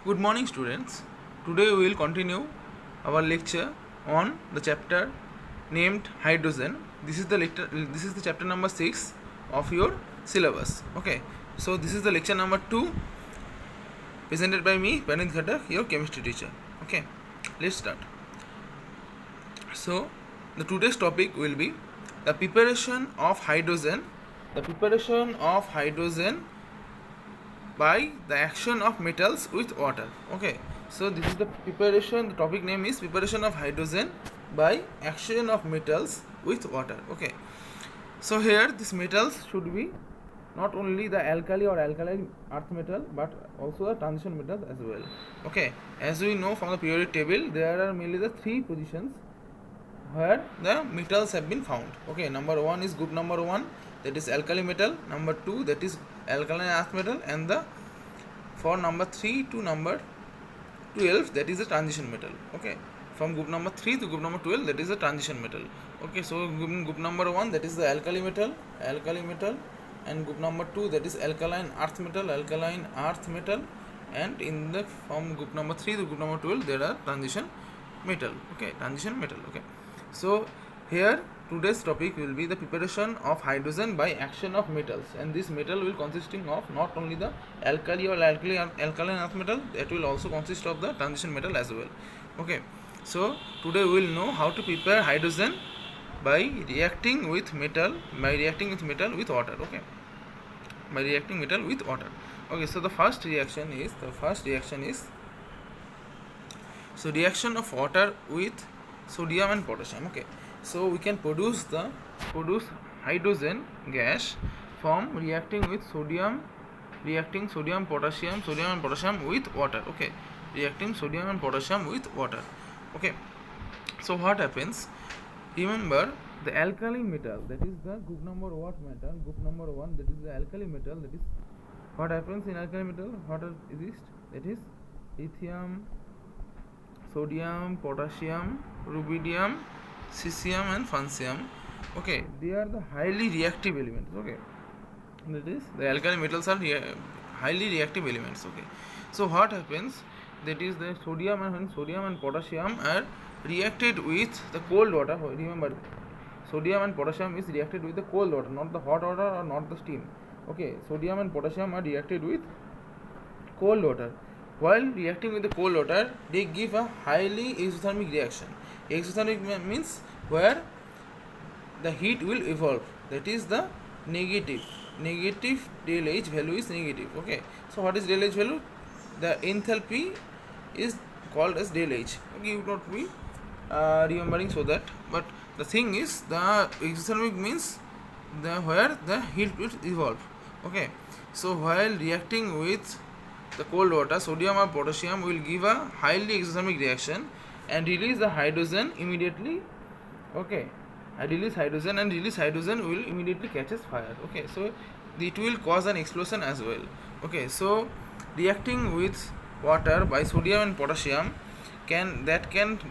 Good morning, students. Today we will continue our lecture on the chapter named hydrogen. This is the chapter number 6 of your syllabus. Okay. So this is the lecture number 2 presented by me, Panit Ghatak, your chemistry teacher. Okay. Let's start. So the today's topic will be the preparation of hydrogen. The preparation of hydrogen by the action of metals with water. Okay, so this is the preparation. The topic name is preparation of hydrogen by action of metals with water. Okay, so here these metals should be not only the alkali or alkaline earth metal but also the transition metals as well. Okay, as we know from the periodic table, there are mainly the three positions where the metals have been found. Okay, number one is group number 1, that is alkali metal. Number 2, that is alkaline earth metal, and the for number 3 to number 12, that is a transition metal. Okay, from group number 3 to group number 12, that is a transition metal. Okay, so group number 1, that is the alkali metal, and group number 2, that is alkaline earth metal, and in the from group number 3 to group number 12, there are transition metal. Okay, transition metal. Okay, so here today's topic will be the preparation of hydrogen by action of metals, and this metal will consisting of not only the alkali or alkaline earth metal, that will also consist of the transition metal as well. Okay, so today we will know how to prepare hydrogen by reacting with metal with water. Okay, by reacting metal with water. Okay, so the first reaction is so reaction of water with sodium and potassium. Okay, so we can produce hydrogen gas from reacting sodium and potassium with water. Okay, reacting sodium and potassium with water. Okay, so what happens? Remember the alkali metal, that is the group number what metal? Group number 1, that is the alkali metal. That is what happens in alkali metal. What exists? That is lithium, sodium, potassium, rubidium, cesium and francium. Okay, they are the highly reactive elements. Okay, that is the alkali metals are highly reactive elements. Okay, so what happens? That is the sodium and potassium are reacted with the cold water. Remember, sodium and potassium is reacted with the cold water, not the hot water or not the steam. Okay, sodium and potassium are reacted with cold water. While reacting with the cold water, they give a highly exothermic reaction. Exothermic means where the heat will evolve. That is the negative del H value is negative. Okay, so what is del H value? The enthalpy is called as del H. Okay, you not be remembering so that, but the thing is the exothermic means the where the heat will evolve. Okay, so while reacting with the cold water, sodium or potassium will give a highly exothermic reaction and release the hydrogen immediately. Okay, release hydrogen will immediately catches fire. Okay, so it will cause an explosion as well. Okay, so reacting with water by sodium and potassium can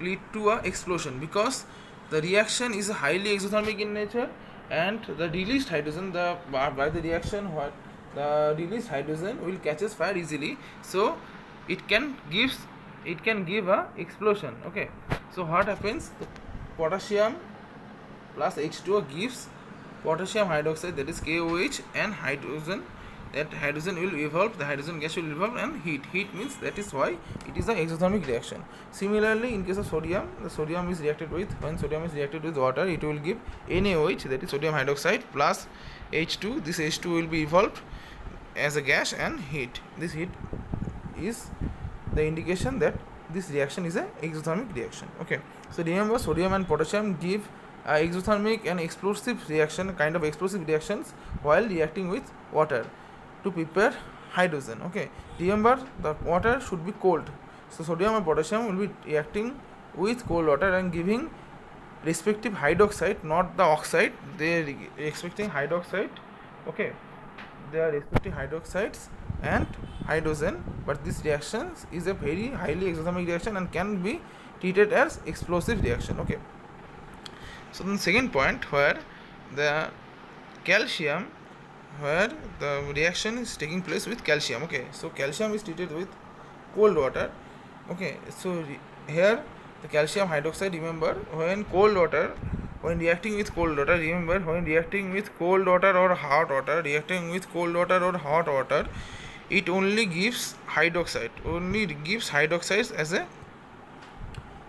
lead to a explosion, because the reaction is highly exothermic in nature, and the released hydrogen by the reaction what the released hydrogen will catches fire easily, so it can give a explosion. Okay, so what happens? The potassium plus H2O gives potassium hydroxide, that is KOH, and hydrogen. That hydrogen will evolve, the hydrogen gas will evolve, and heat means that is why it is an exothermic reaction. Similarly, in case of sodium, the sodium is reacted with water, it will give NaOH, that is sodium hydroxide, plus H2. This H2 will be evolved as a gas and heat. This heat is the indication that this reaction is an exothermic reaction. Okay, so remember, sodium and potassium give exothermic and explosive reaction, kind of explosive reactions while reacting with water to prepare hydrogen. Okay, remember the water should be cold, so sodium and potassium will be reacting with cold water and giving respective hydroxide, not the oxide. They are expecting hydroxide. Okay, they are expecting hydroxides and hydrogen, but this reaction is a very highly exothermic reaction and can be treated as explosive reaction. Okay, so the second point, where the calcium, where the reaction is taking place with calcium. Okay, so calcium is treated with cold water. Okay, so here the calcium hydroxide, remember, when reacting with cold water, remember, when reacting with cold water or hot water, it only gives hydroxides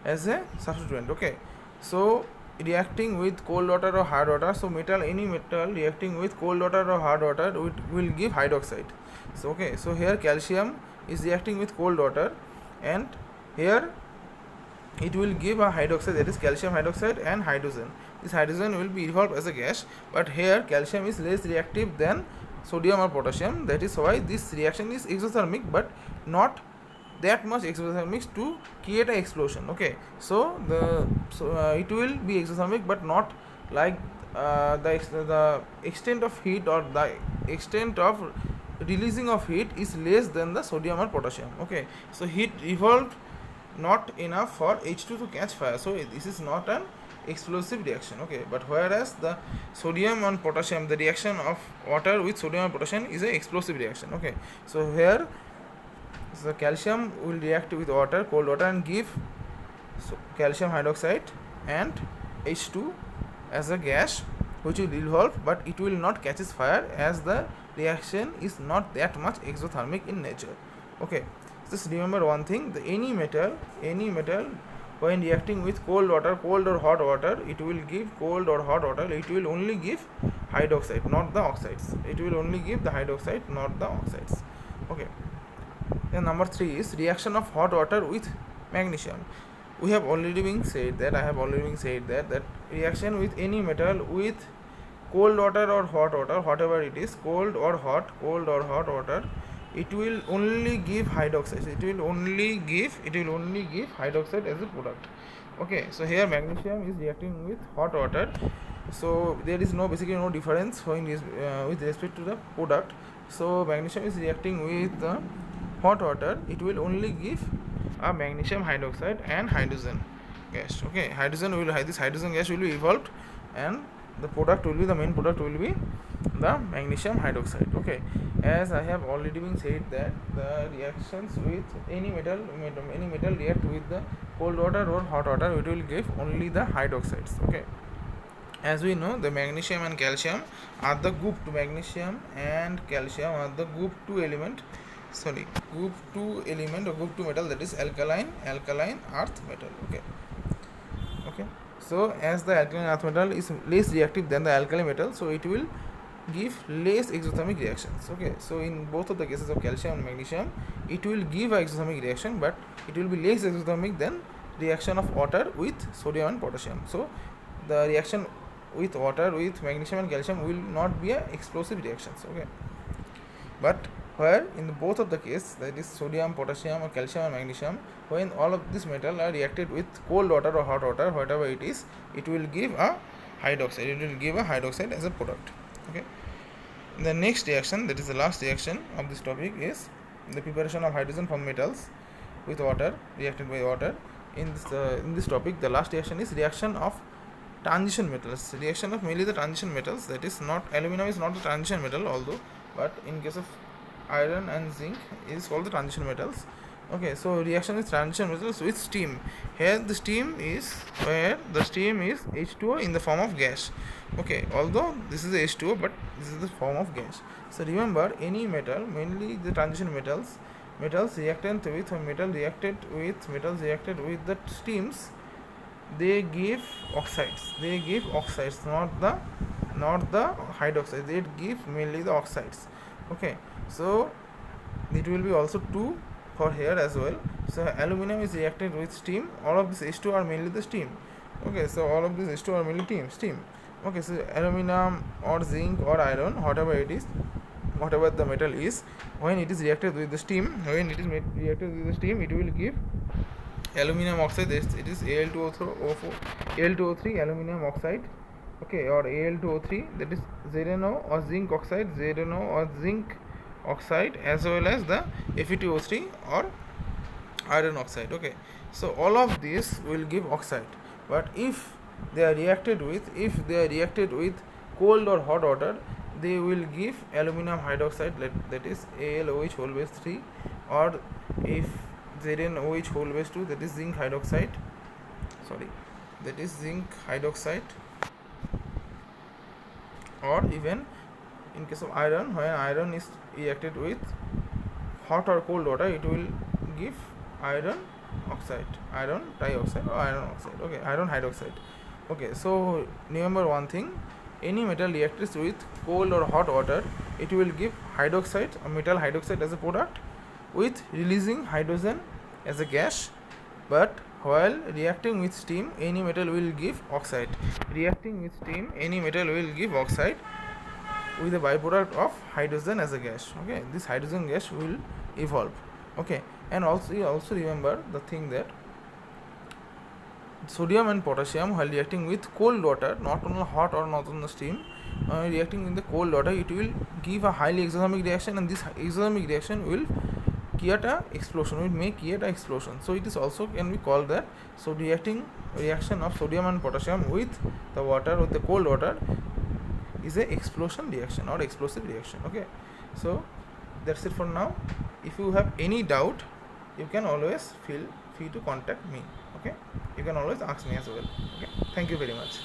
as a substituent. Okay, so reacting with cold water or hard water, so any metal reacting with cold water or hard water, it will give hydroxide. So okay, so here calcium is reacting with cold water, and here it will give a hydroxide, that is calcium hydroxide and hydrogen. This hydrogen will be evolved as a gas, but here calcium is less reactive than sodium or potassium. That is why this reaction is exothermic, but not that much exothermic to create an explosion. Okay, so it will be exothermic, but not like the extent of heat or the extent of releasing of heat is less than the sodium or potassium. Okay, so heat evolved not enough for H2 to catch fire, so this is not an explosive reaction. Okay, but whereas the sodium and potassium, the reaction of water with sodium and potassium is an explosive reaction. Okay, so here the calcium will react with water, cold water, and give calcium hydroxide and H2 as a gas, which will evolve, but it will not catches fire as the reaction is not that much exothermic in nature. Okay, just remember one thing, any metal when reacting with cold or hot water, it will give cold or hot water, it will only give hydroxide, not the oxides. It will only give the hydroxide, not the oxides. Okay, then number 3 is reaction of hot water with magnesium. I have already been said that reaction with any metal with cold water or hot water, whatever it is, cold or hot water, it will only give hydroxide. It will only give hydroxide as a product. Okay, so here magnesium is reacting with hot water, so there is basically no difference with respect to the product. So magnesium is reacting with the hot water, it will only give a magnesium hydroxide and hydrogen gas. Okay, this hydrogen gas will be evolved, and the main product will be the magnesium hydroxide. Okay, as I have already been said that the reactions with any metal react with the cold water or hot water, it will give only the hydroxides. Okay, as we know, the magnesium and calcium are the group 2 group 2 metal, that is alkaline earth metal. Okay, so as the alkaline earth metal is less reactive than the alkali metal, so it will give less exothermic reactions. Okay, so in both of the cases of calcium and magnesium, it will give an exothermic reaction, but it will be less exothermic than reaction of water with sodium and potassium. So the reaction with water with magnesium and calcium will not be a explosive reactions. Okay, but where in both of the case, that is sodium, potassium, or calcium and magnesium, when all of these metal are reacted with cold water or hot water, whatever it is, it will give a hydroxide. It will give a hydroxide as a product. Okay, the next reaction, that is the last reaction of this topic, is the preparation of hydrogen from metals with water, reacted by water. In this topic, the last reaction is reaction of transition metals. Reaction of mainly the transition metals, that is not aluminum is not the transition metal, although, but in case of iron and zinc is called the transition metals. Okay, so reaction with transition metals with steam. Here the steam is H2O in the form of gas. Okay, although this is H2O, but this is the form of gas. So remember, any metal, mainly the transition metals reacted with the steams, they give oxides, not the hydroxides. They give mainly the oxides. Okay, so it will be also true for here as well. So aluminum is reacted with steam, all of this H2 are mainly the steam. Okay, so all of this H2 are mainly steam. Okay, so aluminum or zinc or iron, whatever it is, whatever the metal is, when it is reacted with the steam, it will give aluminum oxide. It is Al2O3 aluminum oxide. Okay, or Al2O3, that is ZnO or zinc oxide, as well as the Fe2O3 or iron oxide. Okay, so all of these will give oxide, but if they are reacted with cold or hot water, they will give aluminum hydroxide, that is AlOH whole base 3, or if ZnOH whole base 2, that is zinc hydroxide, that is zinc hydroxide, or even in case of iron, when iron is reacted with hot or cold water, it will give iron oxide, iron dioxide, or iron oxide. Okay, iron hydroxide. Okay, so remember one thing, any metal reacts with cold or hot water, it will give hydroxide or metal hydroxide as a product, with releasing hydrogen as a gas. But while reacting with steam, any metal will give oxide. Reacting with steam, any metal will give oxide with a byproduct of hydrogen as a gas. Okay, this hydrogen gas will evolve. Okay, and also you also remember the thing that sodium and potassium, while reacting with cold water, not on the hot or not on the steam, reacting in the cold water, it will give a highly exothermic reaction, and this exothermic reaction will create a explosion, will make create a explosion. So it is also can be called that. So reaction of sodium and potassium with the water, with the cold water, is a explosion reaction or explosive reaction. Okay, so that's it for now. If you have any doubt, you can always feel free to contact me. Okay, you can always ask me as well. Okay, thank you very much.